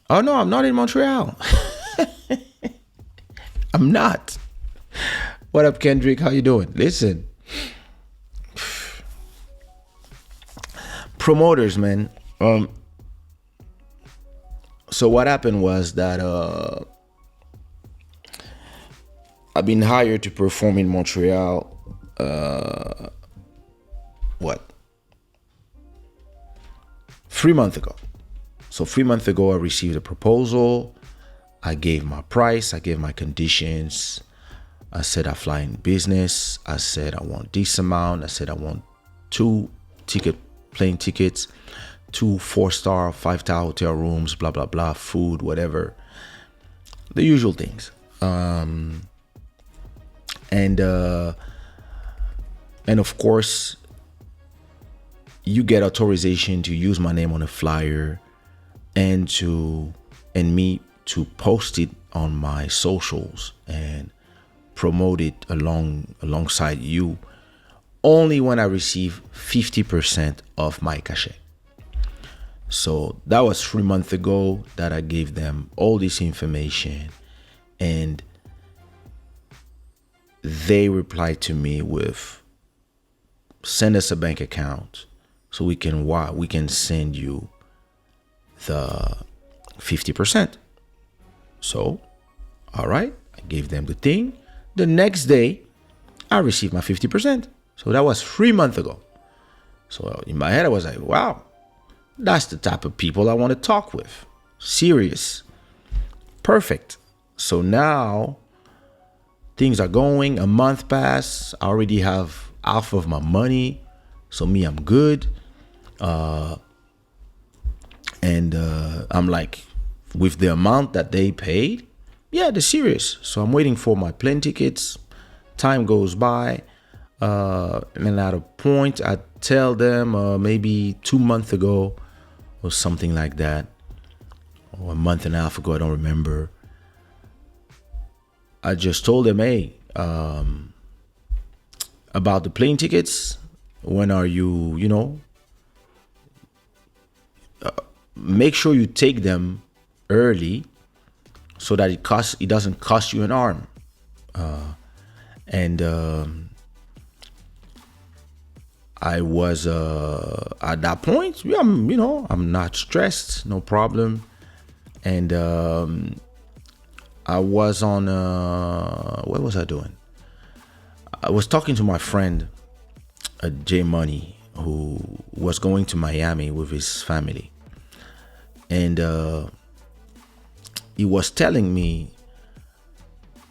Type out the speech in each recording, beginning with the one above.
Oh no, I'm not in Montreal. I'm not. What up, Kendrick? How you doing? Listen, promoters, man. So what happened was that I've been hired to perform in Montreal. What? 3 months ago. So 3 months ago, I received a proposal. I gave my price. I gave my conditions. I said I fly in business. I said I want this amount. I said I want two plane tickets, two 4-star, 5-star hotel rooms, blah blah blah, food, whatever, the usual things. And of course, you get authorization to use my name on a flyer and me to post it on my socials and promote it alongside you only when I receive 50% of my cachet. So that was 3 months ago that I gave them all this information, and they replied to me with, send us a bank account so we can send you the 50%. So, all right, I gave them the thing. The next day, I received my 50%. So that was 3 months ago. So in my head, I was like, wow, that's the type of people I want to talk with. Serious. Perfect. So now things are going. A month passed. I already have half of my money. So me, I'm good. And I'm like, with the amount that they paid, yeah, they're serious. So I'm waiting for my plane tickets. Time goes by. And at a point, I tell them maybe 2 months ago or something like that, or a month and a half ago, I don't remember. I just told them, hey, about the plane tickets, when are you, make sure you take them early so that it doesn't cost you an arm. And I was at that point, yeah, I'm not stressed, no problem. And I was on what was I doing? I was talking to my friend J Money, who was going to Miami with his family, and he was telling me,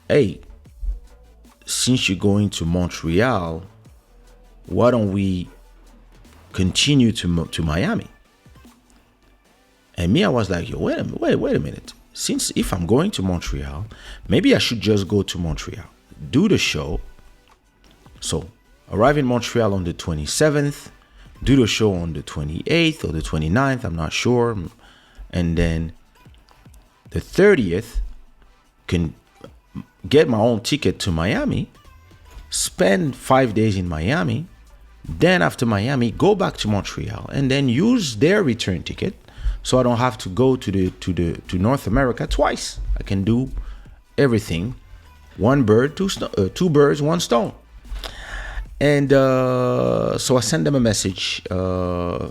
hey, since you're going to Montreal, why don't we continue to Miami? And me, I was like, yo, wait a minute. Since if I'm going to Montreal, maybe I should just go to Montreal, do the show. So arrive in Montreal on the 27th, do the show on the 28th or the 29th, I'm not sure. And then the 30th, can get my own ticket to Miami, spend 5 days in Miami, then after Miami, go back to Montreal, and then use their return ticket, so I don't have to go to North America twice. I can do everything, two birds, one stone. And so I sent them a message. I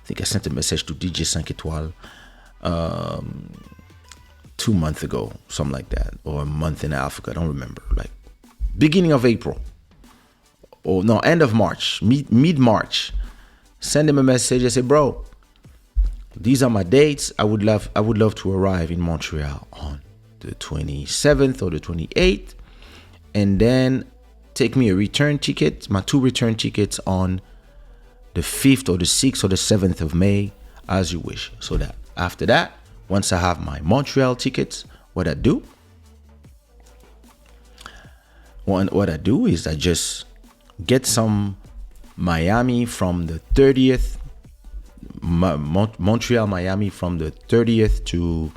think I sent a message to DJ 5 Étoiles 2 months ago, something like that, or a month and a half ago. I don't remember. Like beginning of April. Or no, end of March, mid-March. Send them a message. I say, bro, these are my dates. I would love to arrive in Montreal on the 27th or the 28th, and then take me a return ticket, my 2 return tickets on the 5th or the 6th or the 7th of May, as you wish. So that after that, once I have my Montreal tickets, what I do is I just get some Miami from the 30th, Montreal, Miami from the 30th to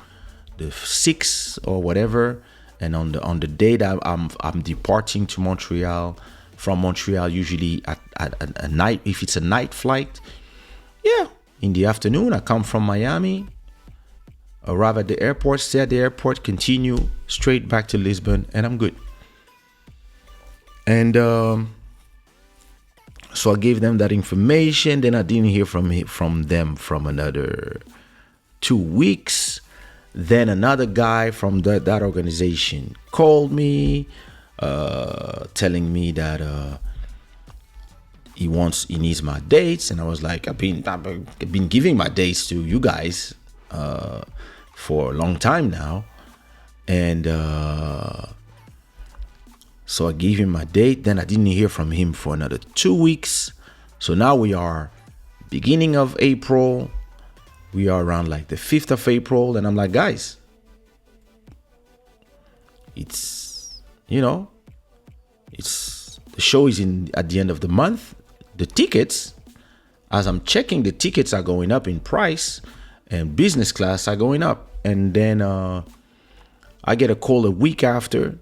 the 6th or whatever. And on the day that I'm departing to Montreal, from Montreal, usually at a night, if it's a night flight, yeah, in the afternoon, I come from Miami, arrive at the airport, stay at the airport, continue straight back to Lisbon, and I'm good. And so I gave them that information. Then I didn't hear from them from another 2 weeks. Then another guy from that organization called me, telling me that he needs my dates, and I was like, I've been giving my dates to you guys for a long time now, and so I gave him my date. Then I didn't hear from him for another 2 weeks. So now we are beginning of April. We are around like the 5th of April, and I'm like, guys, it's the show is at the end of the month. The tickets, as I'm checking, the tickets are going up in price, and business class are going up. And then I get a call a week after.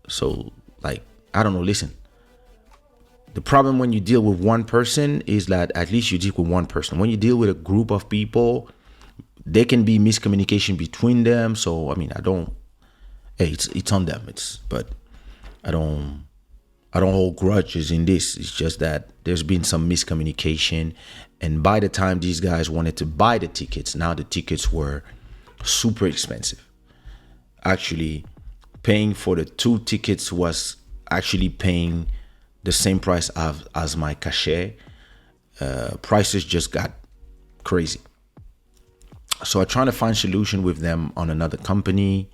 So like, I don't know, listen. The problem when you deal with one person is that at least you deal with one person. When you deal with a group of people, there can be miscommunication between them. So I mean, it's on them. But I don't hold grudges in this. It's just that there's been some miscommunication, and by the time these guys wanted to buy the tickets, now the tickets were super expensive. Actually, paying for the 2 tickets was actually paying the same price as my cachet. Prices just got crazy. So I'm trying to find solution with them on another company.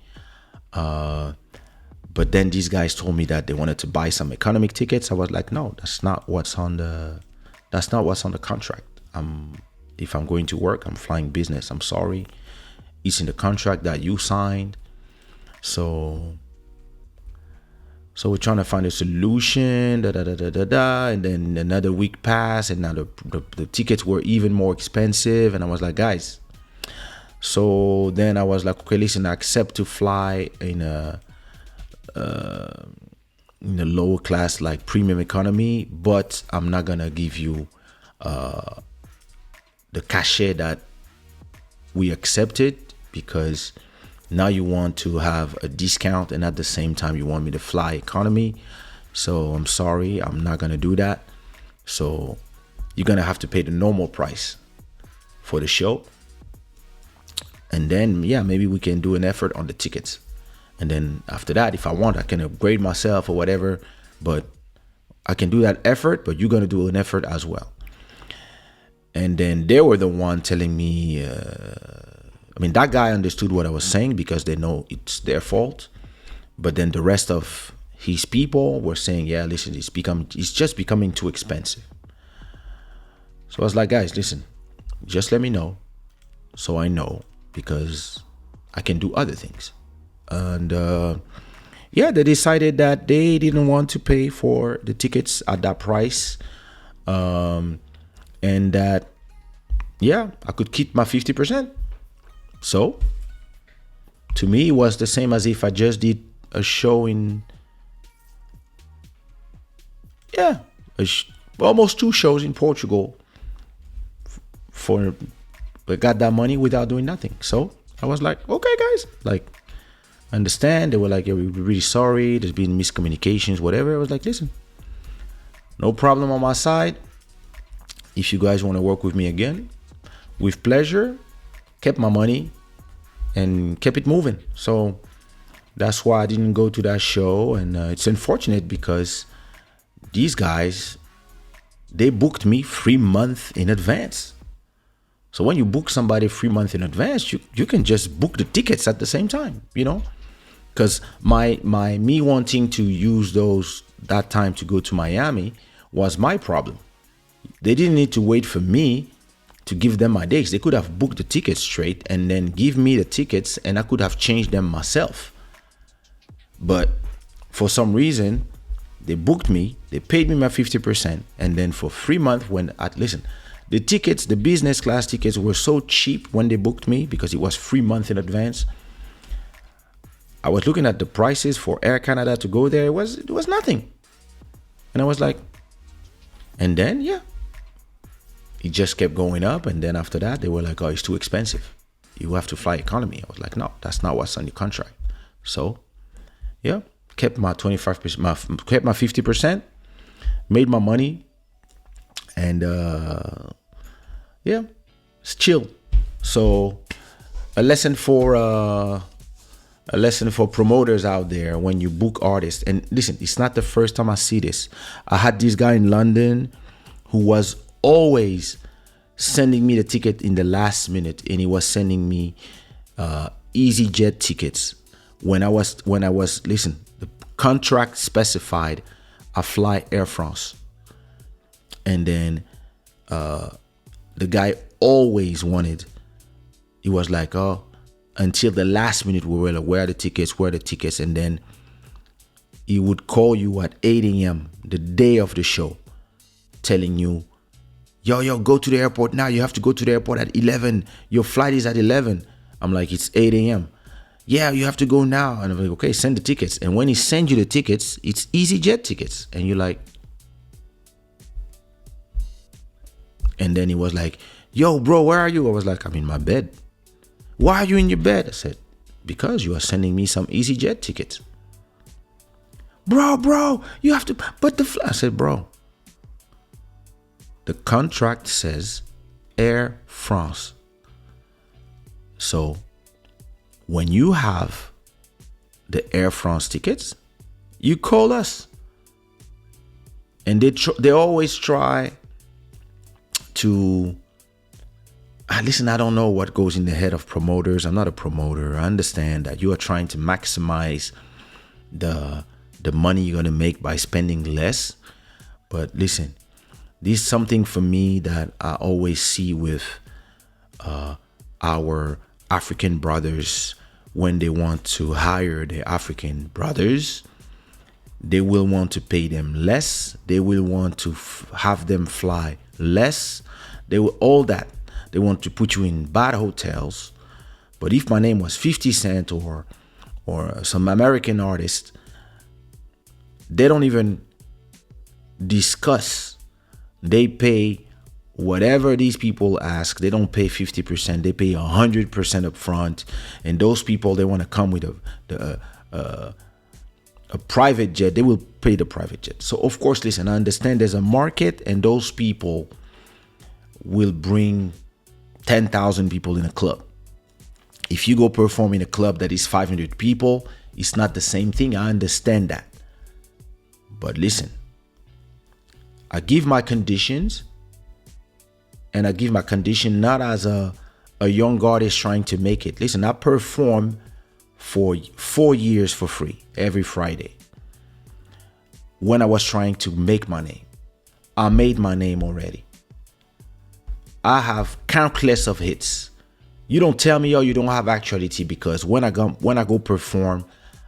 But then these guys told me that they wanted to buy some economic tickets. I was like, no, that's not what's on the contract. If I'm going to work, I'm flying business. I'm sorry. It's in the contract that you signed. So we're trying to find a solution, and then another week passed, and now the tickets were even more expensive. And I was like, guys. So then I was like, okay, listen, I accept to fly in a lower class, like premium economy, but I'm not gonna give you the cachet that we accepted, because now you want to have a discount, and at the same time you want me to fly economy. So I'm sorry, I'm not gonna do that. So you're gonna have to pay the normal price for the show, and then maybe we can do an effort on the tickets. And then after that, if I want, I can upgrade myself or whatever, but I can do that effort, but you're going to do an effort as well. And then they were the one telling me, that guy understood what I was saying because they know it's their fault. But then the rest of his people were saying, yeah, listen, it's just becoming too expensive. So I was like, guys, listen, just let me know so I know, because I can do other things. And they decided that they didn't want to pay for the tickets at that price, and that I could keep my 50%. So to me, it was the same as if I just did a show in almost 2 shows in Portugal I got that money without doing nothing. So I was like, okay, guys, like, understand. They were like, yeah, we're really sorry, there's been miscommunications, whatever. I was like, listen, no problem on my side. If you guys want to work with me again, with pleasure. Kept my money and kept it moving. So that's why I didn't go to that show. And it's unfortunate because these guys, they booked me 3 months in advance. So when you book somebody 3 months in advance, you can just book the tickets at the same time, Because me wanting to use that time to go to Miami was my problem. They didn't need to wait for me to give them my dates. They could have booked the tickets straight and then give me the tickets, and I could have changed them myself. But for some reason, they booked me, they paid me my 50%, and then for 3 months the tickets, the business class tickets were so cheap when they booked me because it was 3 months in advance. I was looking at the prices for Air Canada to go there. It was nothing. And I was like, and then, it just kept going up. And then after that, they were like, oh, it's too expensive. you have to fly economy. I was like, no, that's not what's on your contract. So, yeah, kept my 25%, kept my 50%, made my money, and yeah, it's chill. So, a lesson for promoters out there when you book artists. And listen, it's not the first time I see this. I had this guy in London who was always sending me the ticket in the last minute, and he was sending me EasyJet tickets when I was listen, the contract specified I fly Air France, and then the guy always wanted, he was like, oh, until the last minute we were like, where are the tickets, and then he would call you at 8 a.m. the day of the show telling you, yo, go to the airport now. You have to go to the airport at 11. Your flight is at 11. I'm like, it's 8 a.m. Yeah, you have to go now. And I'm like, okay, send the tickets. And when he sends you the tickets, it's EasyJet tickets. And you're like, and then he was like, yo, bro, where are you? I was like, I'm in my bed. Why are you in your bed? I said, because you are sending me some EasyJet tickets. Bro, you have to, but I said, bro, the contract says Air France. So when you have the Air France tickets, you call us. And they always try to, listen, I don't know what goes in the head of promoters. I'm not a promoter. I understand that you are trying to maximize the money you're going to make by spending less. But listen, this is something for me that I always see with our African brothers. When they want to hire their African brothers, they will want to pay them less. They will want to have them fly less. They will all that. They want to put you in bad hotels. But if my name was 50 Cent or some American artist, they don't even discuss. They pay whatever these people ask. They don't pay 50%. They pay 100% up front. And those people, they want to come with a private jet. They will pay the private jet. So of course, listen, I understand there's a market, and those people will bring 10,000 people in a club. If you go perform in a club that is 500 people, it's not the same thing. I understand that. But listen, I give my conditions, and I give my condition not as a young artist trying to make it. Listen, I perform for 4 years for free every Friday. When I was trying to make my name, I made my name already. I have countless of hits. You don't tell me, you don't have actuality, because when I go perform,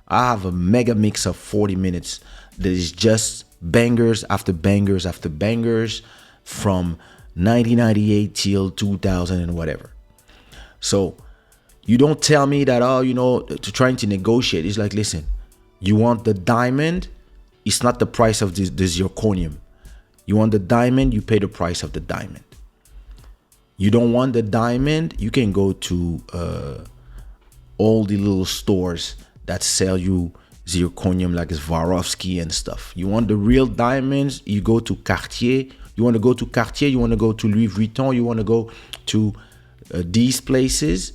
I have a mega mix of 40 minutes that is just bangers after bangers after bangers from 1998 till 2000 and whatever. So you don't tell me that, to trying to negotiate. It's like, listen, you want the diamond, it's not the price of the zirconium. You want the diamond, you pay the price of the diamond. You don't want the diamond, you can go to all the little stores that sell you zirconium, like Swarovski and stuff. You want the real diamonds, you go to Cartier. You want to go to Cartier, you want to go to Louis Vuitton, you want to go to these places.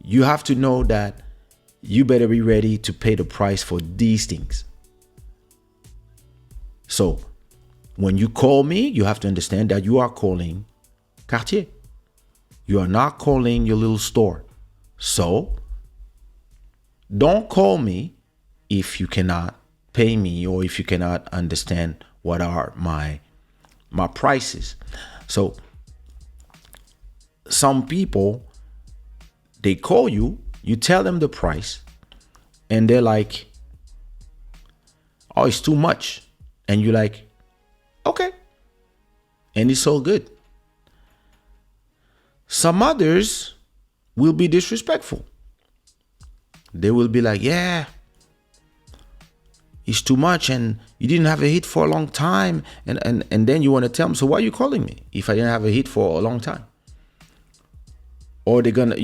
You have to know that you better be ready to pay the price for these things. So when you call me, you have to understand that you are calling Cartier. You are not calling your little store. So don't call me if you cannot pay me, or if you cannot understand what are my prices. So some people, they call you, you tell them the price, and they're like, oh, it's too much. And you're like, okay. And it's all good. Some others will be disrespectful. They will be like, yeah, it's too much, and you didn't have a hit for a long time. And then you want to tell them, so why are you calling me if I didn't have a hit for a long time? or they're gonna,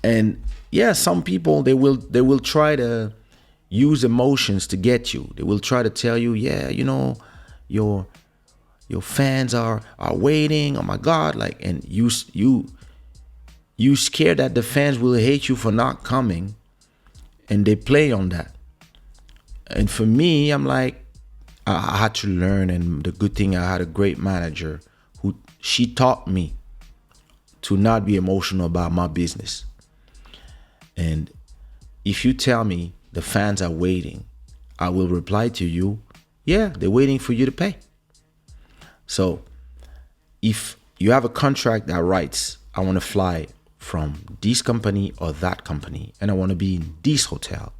and yeah, some people, they will try to use emotions to get you. They will try to tell you, yeah, your your fans are waiting. Oh my God, like, and you scared that the fans will hate you for not coming, and they play on that. And for me, I'm like, I had to learn, and the good thing, I had a great manager who she taught me to not be emotional about my business. And if you tell me the fans are waiting, I will reply to you, yeah, they're waiting for you to pay. So if you have a contract that writes, I want to fly from this company or that company, and I want to be in this hotel,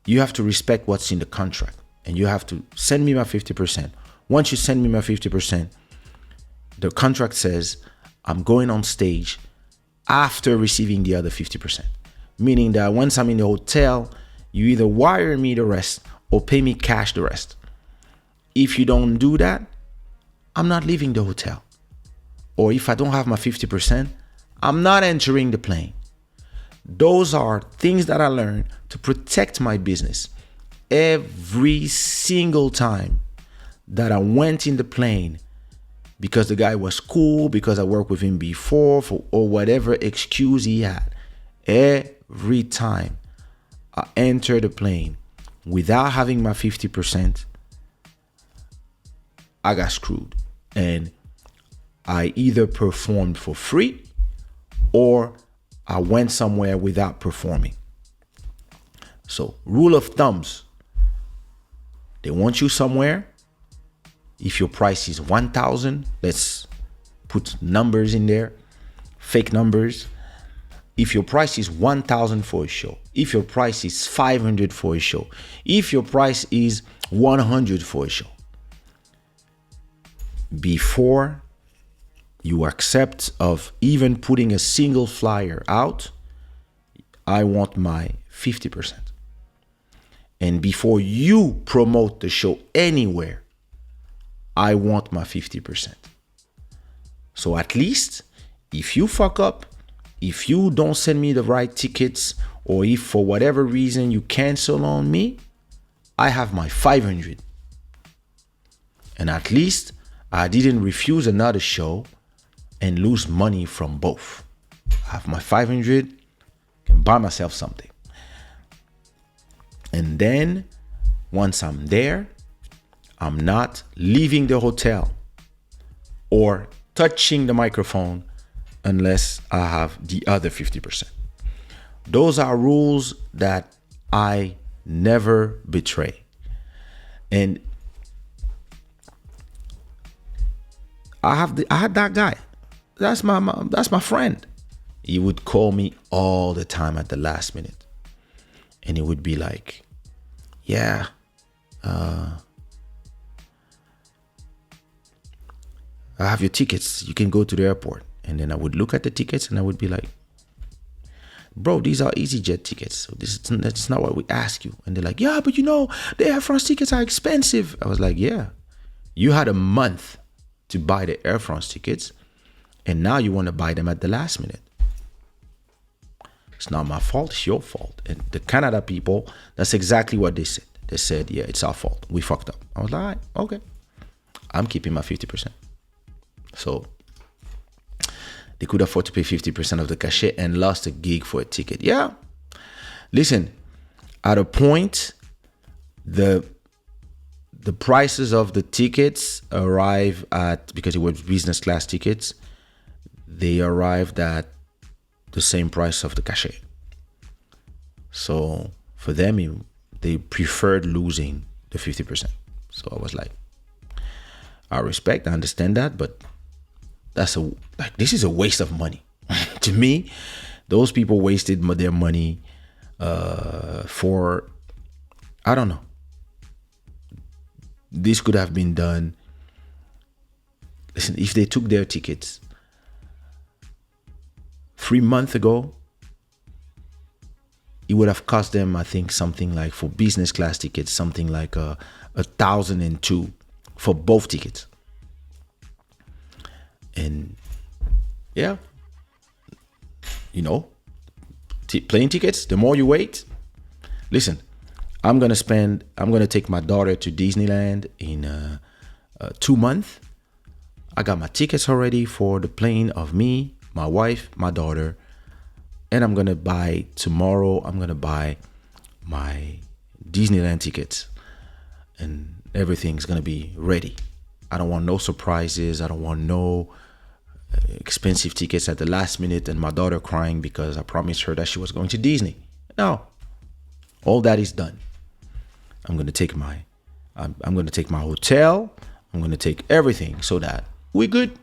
you have to respect what's in the contract, and you have to send me my 50%. Once you send me my 50%, the contract says I'm going on stage after receiving the other 50%. Meaning that once I'm in the hotel, you either wire me the rest or pay me cash the rest. If you don't do that, I'm not leaving the hotel. Or if I don't have my 50%, I'm not entering the plane. Those are things that I learned to protect my business. Every single time that I went in the plane, because the guy was cool, because I worked with him before, or whatever excuse he had, every time I entered the plane without having my 50%, I got screwed. And I either performed for free or I went somewhere without performing. So, rule of thumbs, they want you somewhere. If your price is 1,000, let's put numbers in there, fake numbers. If your price is 1,000 for a show, if your price is 500 for a show, if your price is 100 for a show, before you accept of even putting a single flyer out, I want my 50%. And before you promote the show anywhere, I want my 50%. So at least if you fuck up, if you don't send me the right tickets, or if for whatever reason you cancel on me, I have my 500. And at least I didn't refuse another show and lose money from both. I have my 500, can buy myself something. And then once I'm there, I'm not leaving the hotel or touching the microphone unless I have the other 50%. Those are rules that I never betray. And I had that guy. That's my friend. He would call me all the time at the last minute. And he would be like, yeah, I have your tickets. You can go to the airport. And then I would look at the tickets and I would be like, bro, these are EasyJet tickets. So that's not what we ask you. And they're like, yeah, but the Air France tickets are expensive. I was like, yeah, you had a month to buy the Air France tickets, and now you want to buy them at the last minute. It's not my fault, it's your fault. And the Canada people, that's exactly what they said. They said, yeah, it's our fault. We fucked up. I was like, all right, okay. I'm keeping my 50%. So they could afford to pay 50% of the cachet and lost a gig for a ticket. Yeah. Listen, at a point, the prices of the tickets arrive at, because it was business class tickets, they arrived at the same price of the cachet. So for them, they preferred losing the 50%. So I was like, I respect, I understand that, but this is a waste of money. To me, those people wasted their money for, I don't know. This could have been done. Listen, if they took their tickets 3 months ago, it would have cost them, I think, something like, for business class tickets, something like 1,002 for both tickets. And Yeah, you know, plane tickets. The more you wait, listen. I'm gonna take my daughter to Disneyland in 2 months. I got my tickets already for the plane of me, my wife, my daughter, and I'm gonna buy tomorrow. I'm gonna buy my Disneyland tickets, and everything's gonna be ready. I don't want no surprises. I don't want no expensive tickets at the last minute and my daughter crying because I promised her that she was going to Disney. No, all that is done. I'm gonna take my I'm gonna take my hotel. I'm gonna take everything so that we're good.